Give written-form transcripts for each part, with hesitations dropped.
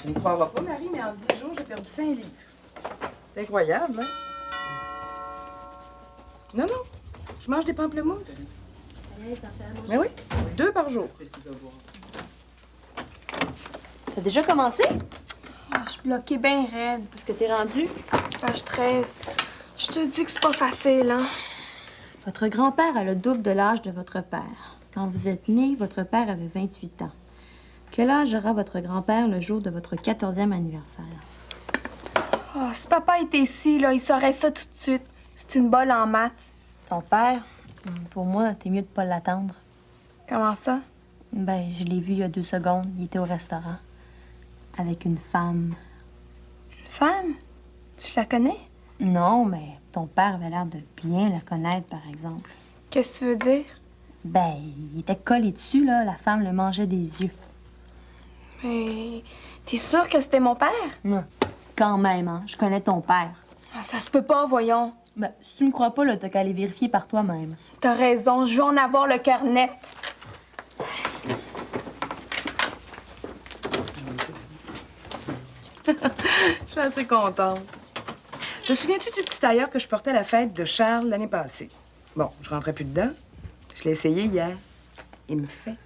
Tu ne croiras pas, Marie, mais en 10 jours, j'ai perdu 5 livres. C'est incroyable, hein? Non, non. Je mange des pamplemousses. Mais oui, 2 par jour. T'as déjà commencé? Oh, je suis bloquée bien raide. Est-ce que t'es rendu? Page 13. Je te dis que c'est pas facile, hein? Votre grand-père a le double de l'âge de votre père. Quand vous êtes né, votre père avait 28 ans. Quel âge aura votre grand-père le jour de votre 14e anniversaire? Oh, si papa était ici, là, il saurait ça tout de suite. C'est une bolle en maths. Ton père? Pour moi, t'es mieux de pas l'attendre. Comment ça? Ben, je l'ai vu il y a 2 secondes. Il était au restaurant. Avec une femme. Une femme? Tu la connais? Non, mais ton père avait l'air de bien la connaître, par exemple. Qu'est-ce que tu veux dire? Ben, il était collé dessus, là. La femme le mangeait des yeux. Mais t'es sûre que c'était mon père? Quand même, hein. Je connais ton père. Ah, ça se peut pas, voyons. Ben, si tu me crois pas, là, t'as qu'à aller vérifier par toi-même. T'as raison, je veux en avoir le cœur net. Je suis assez contente. Te souviens-tu du petit tailleur que je portais à la fête de Charles l'année passée? Bon, je rentrais plus dedans. Je l'ai essayé hier. Il me fait.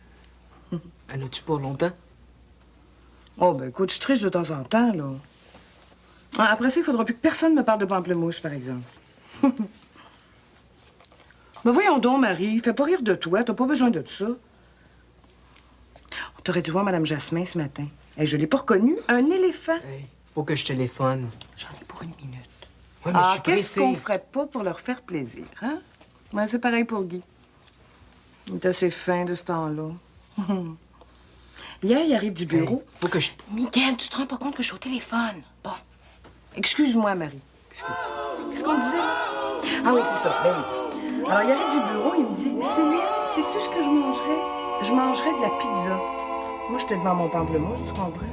En as-tu pour longtemps? Oh, ben écoute, je triche de temps en temps, là. Ah, après ça, il faudra plus que personne me parle de pamplemousse, par exemple. Mais voyons donc, Marie, fais pas rire de toi. T'as pas besoin de ça. On t'aurait dû voir Mme Jasmin ce matin. Et je l'ai pas reconnue. Un éléphant. Hey, faut que je téléphone. J'en ai pour 1 minute. Ouais, mais je suis qu'est-ce pressé. qu'on ferait pas pour leur faire plaisir, hein? Ouais, c'est pareil pour Guy. Il est assez fin de ce temps-là. Hier, il arrive du bureau. Hey, faut que je... Miguel, tu te rends pas compte que je suis au téléphone? Bon. Excuse-moi, Marie. Excuse. Qu'est-ce qu'on disait? Ah oui, c'est ça. Ben oui. Alors, il arrive du bureau, il me dit, Céline, sais-tu ce que je mangerais? Je mangerais de la pizza. Moi, j'étais devant mon pamplemousse, tu comprends?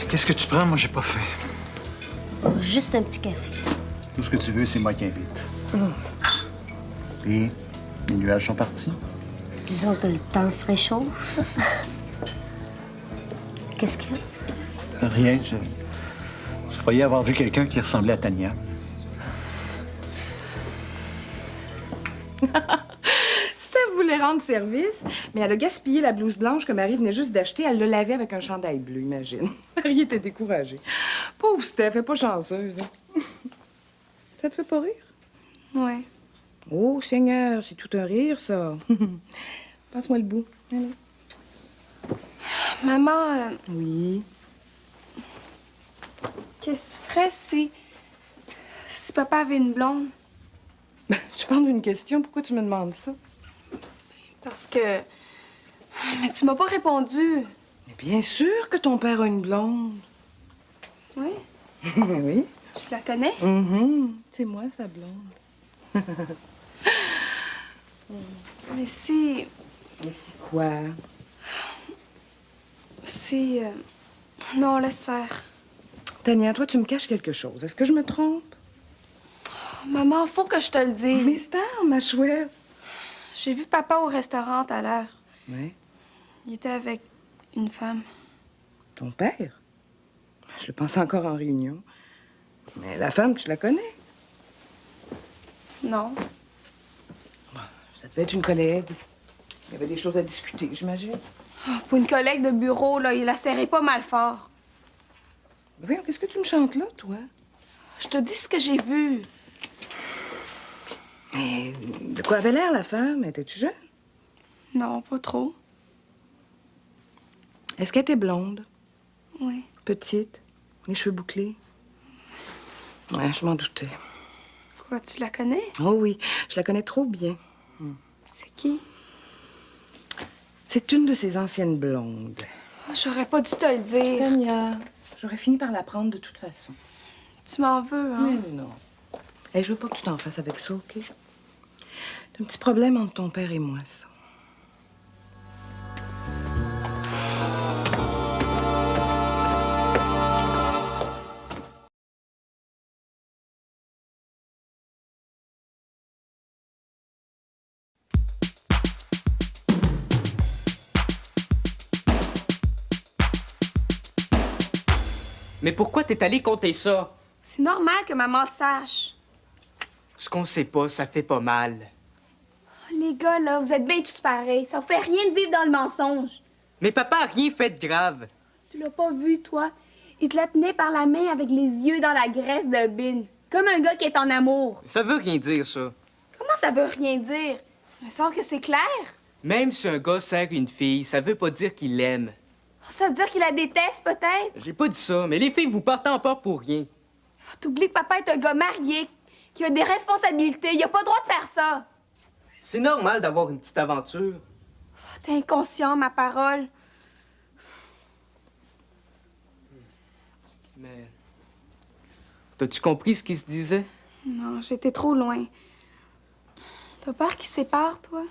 Qu'est-ce que tu prends? Moi, j'ai pas faim. Juste un petit café. Tout ce que tu veux, c'est moi qui invite. Et les nuages sont partis? Disons que le temps se réchauffe. Qu'est-ce qu'il y a? Rien. Je croyais avoir vu quelqu'un qui ressemblait à Tania. Steph voulait rendre service, mais elle a gaspillé la blouse blanche que Marie venait juste d'acheter. Elle l'a lavée avec un chandail bleu, imagine. Marie était découragée. Pauvre Steph, elle est pas chanceuse. Hein? Ça te fait pas rire? Ouais. Oh, Seigneur, c'est tout un rire, ça. Passe-moi le bout. Allez. Maman, Oui. qu'est-ce que tu ferais si papa avait une blonde? Tu parles d'une question, pourquoi tu me demandes ça? Parce que... Mais tu m'as pas répondu. Mais bien sûr que ton père a une blonde. Oui? Oui. Tu la connais? C'est moi, sa blonde. Mais si... Mais c'est quoi? Si... Non, laisse faire. Tania, toi, tu me caches quelque chose. Est-ce que je me trompe? Oh, maman, faut que je te le dise. Mais parle, ma chouette. J'ai vu papa au restaurant tout à l'heure. Oui. Il était avec une femme. Ton père? Je le pense encore en réunion. Mais la femme, tu la connais? Non. Ça devait être une collègue. Il y avait des choses à discuter, j'imagine. Oh, pour une collègue de bureau, là, il la serrait pas mal fort. Voyons, qu'est-ce que tu me chantes là, toi? Je te dis ce que j'ai vu. Mais de quoi avait l'air la femme? Étais-tu jeune? Non, pas trop. Est-ce qu'elle était blonde? Oui. Petite? Les cheveux bouclés? Ouais, je m'en doutais. Quoi, tu la connais? Oh oui, je la connais trop bien. C'est qui? C'est une de ses anciennes blondes. Oh, j'aurais pas dû te le dire. Tania, j'aurais fini par la prendre de toute façon. Tu m'en veux, hein? Mais non. Hey, je veux pas que tu t'en fasses avec ça, OK? C'est un petit problème entre ton père et moi, ça. Mais pourquoi t'es allé compter ça? C'est normal que maman sache. Ce qu'on sait pas, ça fait pas mal. Les gars, là, vous êtes bien tous pareils. Ça vous fait rien de vivre dans le mensonge. Mais papa a rien fait de grave. Tu l'as pas vu, toi? Il te la tenait par la main avec les yeux dans la graisse de Bin. Comme un gars qui est en amour. Ça veut rien dire, ça. Comment ça veut rien dire? Il me semble que c'est clair. Même si un gars serre une fille, ça veut pas dire qu'il l'aime. Ça veut dire qu'il la déteste, peut-être? J'ai pas dit ça, mais les filles, vous partez en peur pour rien. T'oublies que papa est un gars marié, qui a des responsabilités. Il a pas le droit de faire ça. C'est normal d'avoir une petite aventure. T'es inconscient, ma parole. Mais... T'as-tu compris ce qu'il se disait? Non, j'étais trop loin. T'as peur qu'ils se séparent, toi?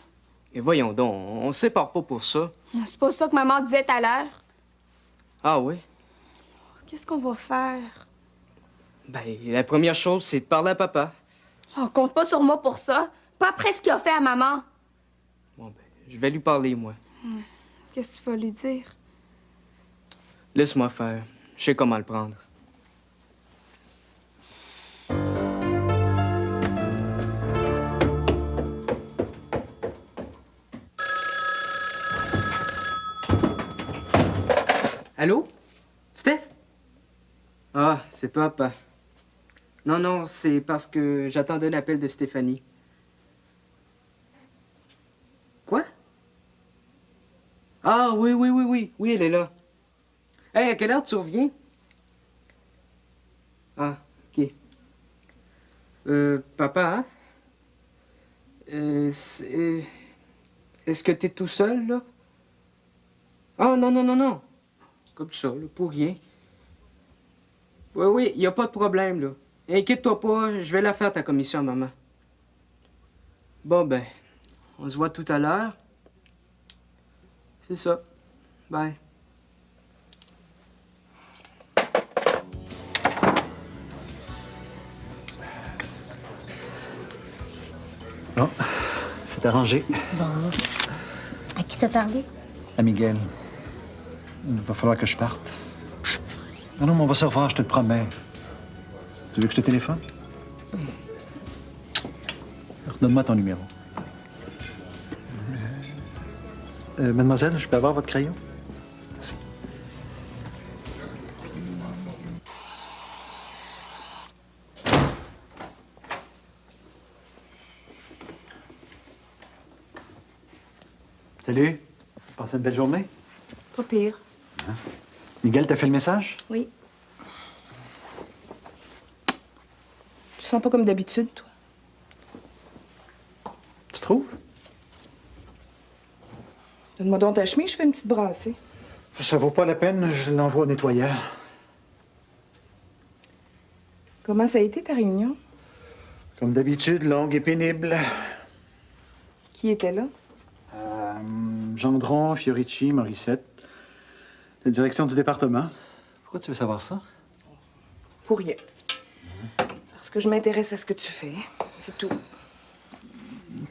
Mais voyons donc, on se sépare pas pour ça. C'est pas ça que maman disait tout à l'heure. Ah oui? Qu'est-ce qu'on va faire? Ben, la première chose, c'est de parler à papa. On compte pas sur moi pour ça. Pas après ce qu'il a fait à maman. Bon, ben, je vais lui parler, moi. Qu'est-ce que tu vas lui dire? Laisse-moi faire. Je sais comment le prendre. Allô? Steph? Ah, c'est toi, papa. Non, non, c'est parce que j'attendais l'appel de Stéphanie. Quoi? Ah, oui, oui, oui, oui. Oui, elle est là. Hey, à quelle heure tu reviens? Ah, OK. Papa, hein? Est-ce que t'es tout seul, là? Ah, non, non, non, non. Comme ça, là, pour rien. Oui, oui, y a pas de problème, là. Inquiète-toi pas, je vais la faire, ta commission, maman. Bon, ben, on se voit tout à l'heure. C'est ça. Bye. Bon, c'est arrangé. Bon. À qui t'as parlé? À Miguel. Il va falloir que je parte. Non, non, mais on va se revoir, je te le promets. Tu veux que je te téléphone? Redonne-moi ton numéro. Mademoiselle, je peux avoir votre crayon? Merci. Salut. Passez une belle journée? Pas pire. Miguel t'a fait le message? Oui. Tu sens pas comme d'habitude, toi? Tu trouves? Donne-moi donc ta chemise, je fais une petite brassée. Ça vaut pas la peine, je l'envoie au nettoyeur. Comment ça a été, ta réunion? Comme d'habitude, longue et pénible. Qui était là? Gendron, Fiorici, Morissette. La direction du département. Pourquoi tu veux savoir ça? Pour rien. Parce que je m'intéresse à ce que tu fais. C'est tout.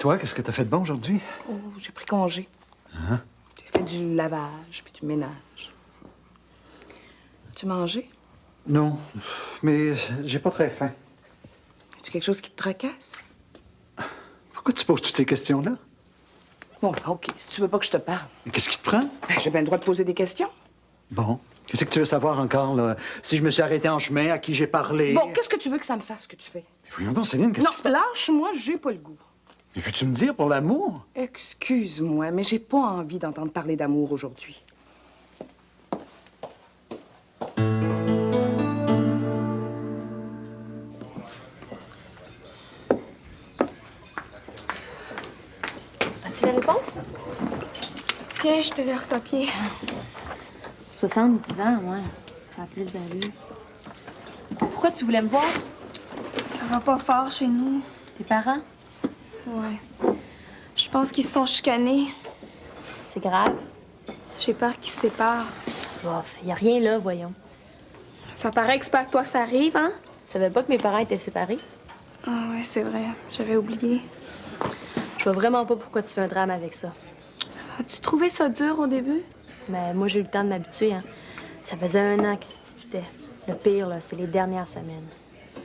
Toi, qu'est-ce que t'as fait de bon aujourd'hui? Oh, j'ai pris congé. J'ai fait du lavage puis du ménage. As-tu mangé? Non, mais j'ai pas très faim. As-tu quelque chose qui te tracasse? Pourquoi tu poses toutes ces questions-là? Bon, ben, OK. Si tu veux pas que je te parle, Mais qu'est-ce qui te prend? ben, j'ai bien le droit de poser des questions. Bon. Qu'est-ce que tu veux savoir encore, là? Si je me suis arrêté en chemin, à qui j'ai parlé? Bon, qu'est-ce que tu veux que ça me fasse, ce que tu fais? Mais voyons donc, Céline, qu'est-ce Non, qui se passe? lâche-moi, j'ai pas le goût. Mais veux-tu me dire, pour l'amour? Excuse-moi, mais j'ai pas envie d'entendre parler d'amour aujourd'hui. As-tu la réponse? Tiens, je te l'ai recopié. 70 ans, ouais. Ça a plus d'allure. Pourquoi tu voulais me voir? Ça va pas fort chez nous. Tes parents? Ouais. Je pense qu'ils se sont chicanés. C'est grave. J'ai peur qu'ils se séparent. Bof, y a rien là, voyons. Ça paraît que c'est pas que toi que ça arrive, hein? Tu savais pas que mes parents étaient séparés? Ah ouais, c'est vrai. J'avais oublié. Je vois vraiment pas pourquoi tu fais un drame avec ça. As-tu trouvé ça dur au début? Mais moi, j'ai eu le temps de m'habituer, hein. Ça faisait 1 an qu'ils se disputaient. Le pire, là, c'est les dernières semaines.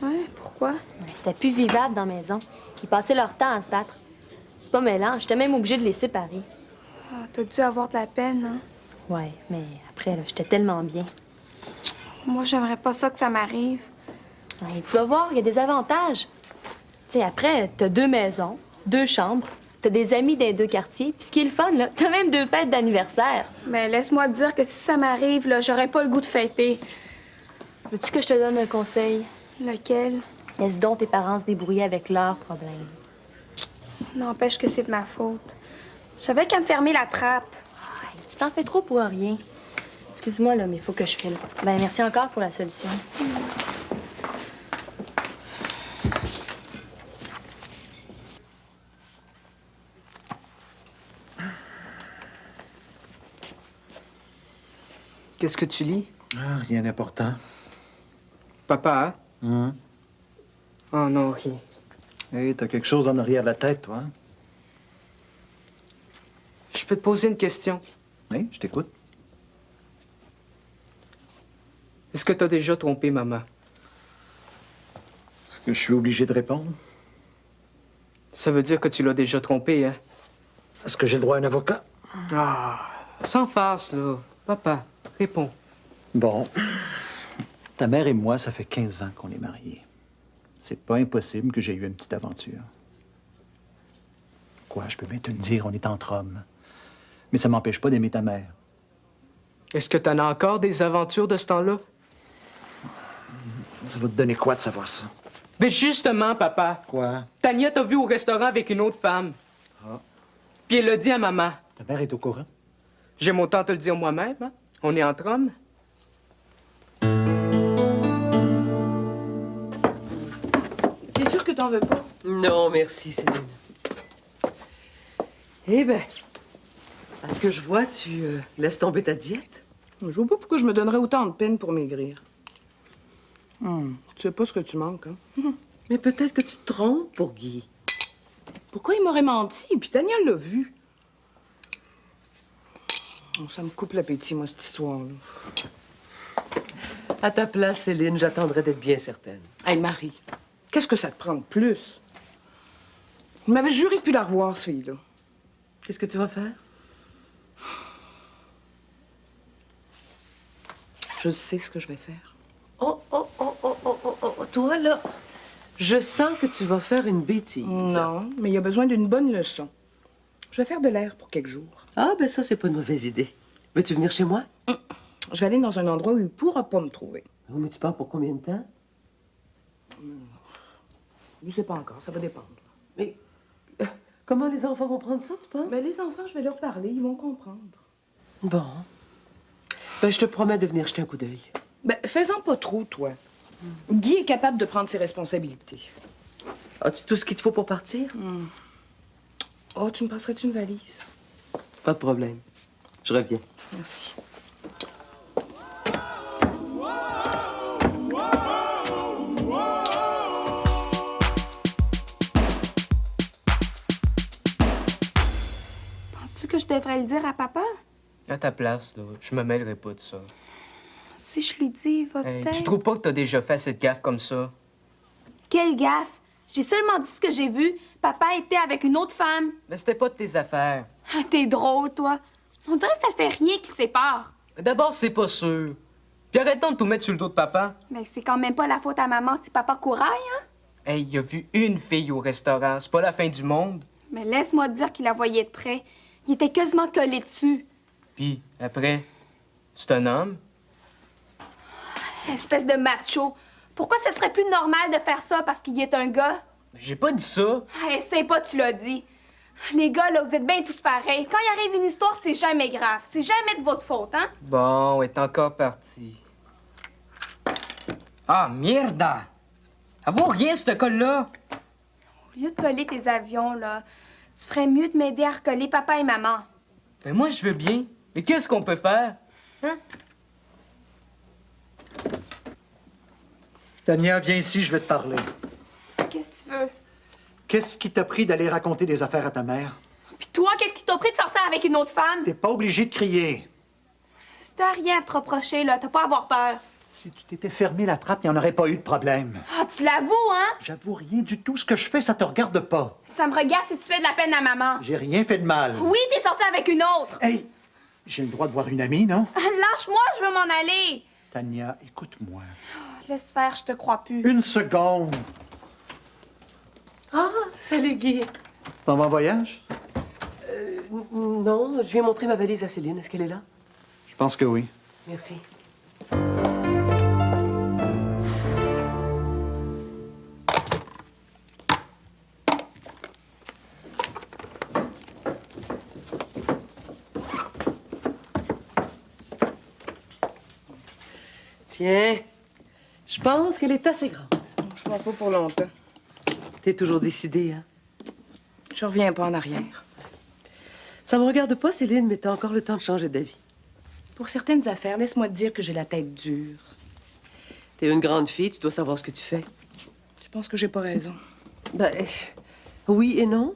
Ouais, pourquoi? Ouais, c'était plus vivable dans la maison. Ils passaient leur temps à se battre. C'est pas mêlant, j'étais même obligée de les séparer. Ah, t'as dû avoir de la peine, hein? Ouais, mais après, là, j'étais tellement bien. Moi, j'aimerais pas ça que ça m'arrive. Ouais, tu vas voir, il y a des avantages. Tu sais, après, t'as 2 maisons, 2 chambres, t'as des amis dans les 2 quartiers, puis ce qui est le fun, là, t'as même 2 fêtes d'anniversaire. Mais laisse-moi te dire que si ça m'arrive, là, j'aurais pas le goût de fêter. Veux-tu que je te donne un conseil? Lequel? Laisse donc tes parents se débrouiller avec leurs problèmes. N'empêche que c'est de ma faute. J'avais qu'à me fermer la trappe. Hey, tu t'en fais trop pour rien. Excuse-moi, là, mais il faut que je file. Ben, merci encore pour la solution. Qu'est-ce que tu lis? Ah, rien d'important. Papa, hein? Oh non, rien. Hé, t'as quelque chose en arrière de la tête, toi? Hein? Je peux te poser une question? Oui, je t'écoute. Est-ce que t'as déjà trompé maman? Est-ce que je suis obligé de répondre? Ça veut dire que tu l'as déjà trompé, hein? Est-ce que j'ai le droit à un avocat? Ah, sans farce, là. Papa, réponds. Bon. Ta mère et moi, ça fait 15 ans qu'on est mariés. C'est pas impossible que j'ai eu une petite aventure. Quoi, je peux bien te le dire, on est entre hommes. Mais ça m'empêche pas d'aimer ta mère. Est-ce que t'en as encore des aventures de ce temps-là? Ça va te donner quoi de savoir ça? Mais justement, papa, Quoi? Tania t'a vu au restaurant avec une autre femme. Ah. Puis elle l'a dit à maman. Ta mère est au courant? J'aime autant te le dire moi-même, hein? On est entre hommes. T'es sûr que t'en veux pas? Non, merci, Céline. Eh ben, à ce que je vois, tu laisses tomber ta diète. Je vois pas pourquoi je me donnerais autant de peine pour maigrir. Tu sais pas ce que tu manques, hein? Mais peut-être que tu te trompes pour Guy. Pourquoi il m'aurait menti? Puis Daniel l'a vu. Oh, ça me coupe l'appétit, moi, cette histoire-là. À ta place, Céline, j'attendrai d'être bien certaine. Hey, Marie, qu'est-ce que ça te prend de plus? Il m'avait juré de plus la revoir, ce fille-là. Qu'est-ce que tu vas faire? Je sais ce que je vais faire. Oh, toi, là, je sens que tu vas faire une bêtise. Non, mais il y a besoin d'une bonne leçon. Je vais faire de l'air pour quelques jours. Ah, ben ça, c'est pas une mauvaise idée. Veux-tu venir chez moi? Je vais aller dans un endroit où il pourra pas me trouver. Oh, mais tu pars pour combien de temps? Je sais pas encore, ça va dépendre. Mais comment les enfants vont prendre ça, tu penses? Mais les enfants, je vais leur parler, ils vont comprendre. Bon. Ben, je te promets de venir jeter un coup d'œil. Ben, fais-en pas trop, toi. Guy est capable de prendre ses responsabilités. As-tu tout ce qu'il te faut pour partir? Oh, tu me passerais-tu une valise? Pas de problème. Je reviens. Merci. Penses-tu que je devrais le dire à papa? À ta place, là, je me mêlerai pas de ça. Si je lui dis, il va Hey, peut-être... tu trouves pas que t'as déjà fait cette gaffe comme ça? Quelle gaffe! J'ai seulement dit ce que j'ai vu. Papa était avec une autre femme. Mais c'était pas de tes affaires. Ah, t'es drôle, toi. On dirait que ça fait rien qui sépare. D'abord, c'est pas sûr. Puis arrêtons de tout mettre sur le dos de papa. Mais c'est quand même pas la faute à maman si papa couraille, hein? Hey, il a vu une fille au restaurant. C'est pas la fin du monde. Mais laisse-moi te dire qu'il la voyait de près. Il était quasiment collé dessus. Puis, après, c'est un homme. Espèce de macho. Pourquoi ce serait plus normal de faire ça parce qu'il est un gars? J'ai pas dit ça. Ah, essaie pas, tu l'as dit. Les gars, là, vous êtes bien tous pareils. Quand il arrive une histoire, c'est jamais grave. C'est jamais de votre faute, hein? Bon, elle est encore partie. Ah, mierda! Elle vaut rien, ce col-là. Au lieu de coller tes avions, là, tu ferais mieux de m'aider à recoller papa et maman. Ben moi, je veux bien. Mais qu'est-ce qu'on peut faire? Hein? Tania, viens ici, je vais te parler. Qu'est-ce que tu veux? Qu'est-ce qui t'a pris d'aller raconter des affaires à ta mère? Puis toi, qu'est-ce qui t'a pris de sortir avec une autre femme? T'es pas obligé de crier. Si t'as rien à te reprocher, là, t'as pas à avoir peur. Si tu t'étais fermé la trappe, il n'y en aurait pas eu de problème. Ah, tu l'avoues, hein? J'avoue rien du tout. Ce que je fais, ça te regarde pas. Ça me regarde si tu fais de la peine à maman. J'ai rien fait de mal. Oui, t'es sorti avec une autre. Hey, j'ai le droit de voir une amie, non? Lâche-moi, je veux m'en aller. Tania, écoute-moi. Laisse faire, je te crois plus. Une seconde. Ah, salut Guy. Tu t'en vas en voyage? Non, je viens montrer ma valise à Céline. Est-ce qu'elle est là? Je pense que oui. Merci. Tiens, je pense qu'elle est assez grande. Je vois pas pour longtemps. T'es toujours décidée, hein? Je reviens pas en arrière. Ça me regarde pas, Céline, mais t'as encore le temps de changer d'avis. Pour certaines affaires, laisse-moi te dire que j'ai la tête dure. T'es une grande fille, tu dois savoir ce que tu fais. Je pense que j'ai pas raison. Ben, oui et non,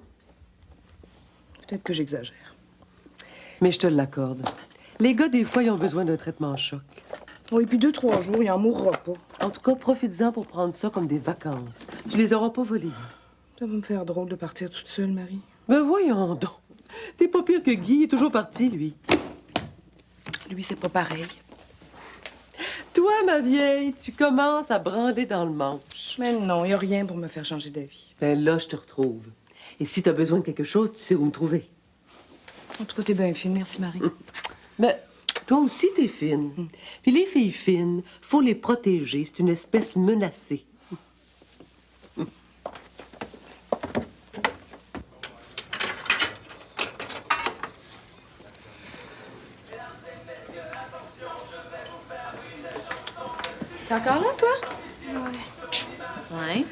Peut-être que j'exagère. mais je te l'accorde. Les gars, des fois, ils ont besoin d'un traitement choc. Oui, puis 2-3 jours, il en mourra pas. En tout cas, profites-en pour prendre ça comme des vacances. Tu les auras pas volées. Ça va me faire drôle de partir toute seule, Marie. Ben voyons donc. T'es pas pire que Guy, il est toujours parti, lui. Lui, c'est pas pareil. Toi, ma vieille, tu commences à branler dans le manche. Mais non, il y a rien pour me faire changer d'avis. Ben là, je te retrouve. Et si t'as besoin de quelque chose, tu sais où me trouver. En tout cas, t'es bien fine. Merci, Marie. Mais toi aussi, t'es fine. Puis les filles fines, faut les protéger. C'est une espèce menacée. T'es encore là, toi? Ouais. Ouais.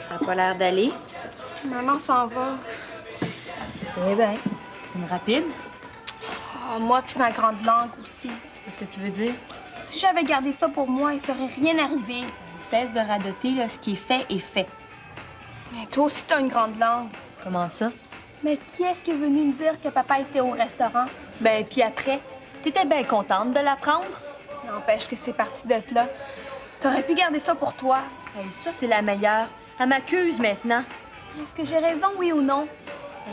Ça n'a pas l'air d'aller. Maman s'en va. Eh bien, c'est une rapide. Ah, moi puis ma grande langue aussi. Qu'est-ce que tu veux dire? Si j'avais gardé ça pour moi, il serait rien arrivé. Cesse de radoter, là. Ce qui est fait est fait. Mais toi aussi, t'as une grande langue. Comment ça? Mais qui est-ce qui est venu me dire que papa était au restaurant? Ben, puis après, t'étais bien contente de l'apprendre? N'empêche que c'est parti de là. T'aurais pu garder ça pour toi. Hey, ça, c'est la meilleure. Elle m'accuse maintenant. Est-ce que j'ai raison, oui ou non?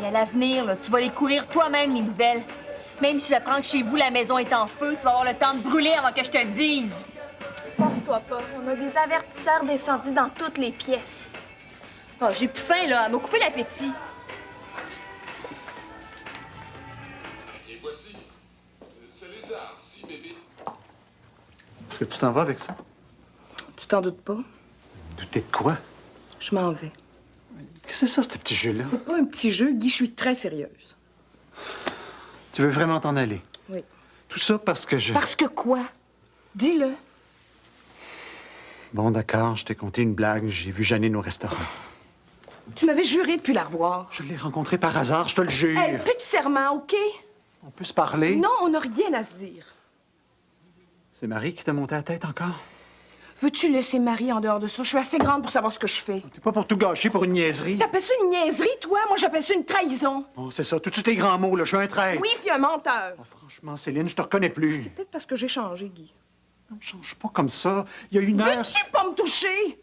Et à l'avenir, là, tu vas les courir toi-même, les nouvelles. Même si j'apprends que chez vous, la maison est en feu, tu vas avoir le temps de brûler avant que je te le dise. Force-toi pas. On a des avertisseurs d'incendie dans toutes les pièces. Oh, j'ai plus faim, là. Elle m'a coupé l'appétit. Et voici, c'est Lézard, si bébé. Est-ce que tu t'en vas avec ça? Tu t'en doutes pas? Douter de quoi? Je m'en vais. Qu'est-ce que c'est ça, ce petit jeu-là? C'est pas un petit jeu, Guy. Je suis très sérieuse. Tu veux vraiment t'en aller? Oui. Tout ça parce que je... Parce que quoi? Dis-le. Bon, d'accord, je t'ai conté une blague. J'ai vu Janine au restaurant. Tu m'avais juré de plus la revoir. Je l'ai rencontrée par hasard, je te le jure. Hey, plus de serment, OK? On peut se parler? Non, on n'a rien à se dire. C'est Marie qui t'a monté la tête encore? Veux-tu laisser Marie en dehors de ça? Je suis assez grande pour savoir ce que je fais. T'es pas pour tout gâcher pour une niaiserie? T'appelles ça une niaiserie, toi? Moi, j'appelle ça une trahison. Bon, c'est ça, tout de suite tes grands mots, là. Je suis un traître. Oui, puis un menteur. Ah, franchement, Céline, je te reconnais plus. C'est peut-être parce que j'ai changé, Guy. Ne me change pas comme ça. Il y a une heure... Veux-tu pas me toucher?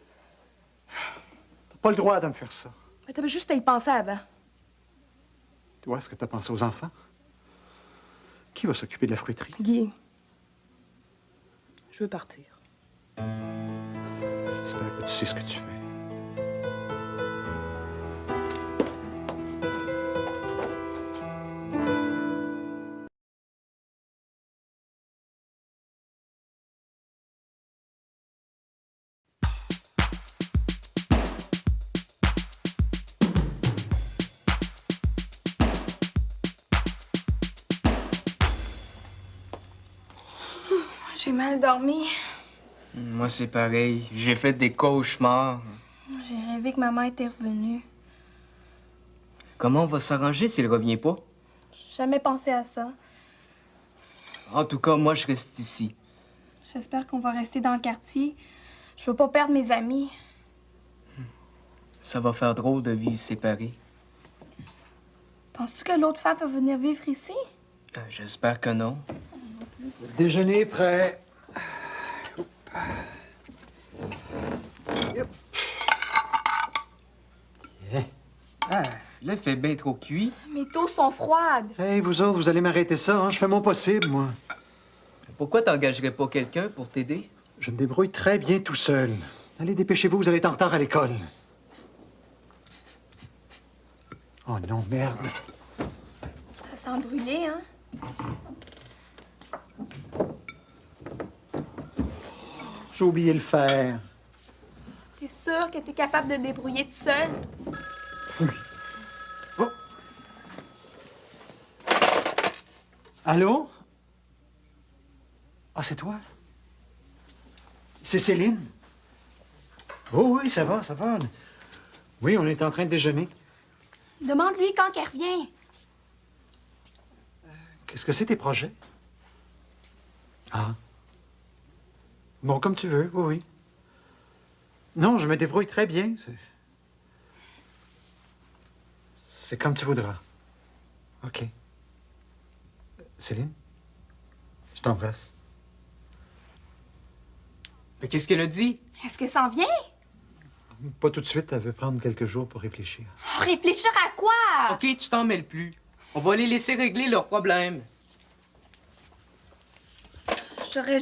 T'as pas le droit de me faire ça. Mais t'avais juste à y penser avant. Toi, est-ce que t'as pensé aux enfants? Qui va s'occuper de la fruiterie? Guy, je veux partir. J'espère que tu sais ce que tu fais. J'ai mal dormi. Moi, c'est pareil. J'ai fait des cauchemars. J'ai rêvé que maman était revenue. Comment on va s'arranger s'il revient pas? J'ai jamais pensé à ça. En tout cas, moi, je reste ici. J'espère qu'on va rester dans le quartier. Je veux pas perdre mes amis. Ça va faire drôle de vivre séparés. Penses-tu que l'autre femme va venir vivre ici? J'espère que non. Le déjeuner est prêt. Ah, là, il fait bien trop cuit. Mes toasts sont froides. Hey, vous autres, vous allez m'arrêter ça, hein? Je fais mon possible, moi. Pourquoi t'engagerais pas quelqu'un pour t'aider? Je me débrouille très bien tout seul. Allez, dépêchez-vous, vous allez être en retard à l'école. Oh non, merde. Ça sent brûlé, hein? J'ai oublié le fer. T'es sûr que t'es capable de te débrouiller tout seul? Oh. Allô? Ah, c'est toi? C'est Céline? Oh oui, ça va, ça va. Oui, on est en train de déjeuner. Demande-lui quand qu'elle revient. Qu'est-ce que c'est tes projets? Ah. Bon, comme tu veux, oui, oui. Non, je me débrouille très bien. C'est comme tu voudras. OK. Céline, je t'embrasse. Mais qu'est-ce qu'elle a dit? Est-ce que ça en vient? Pas tout de suite, elle veut prendre quelques jours pour réfléchir. Oh, réfléchir à quoi? OK, tu t'en mêles plus. On va les laisser régler leurs problèmes. J'aurais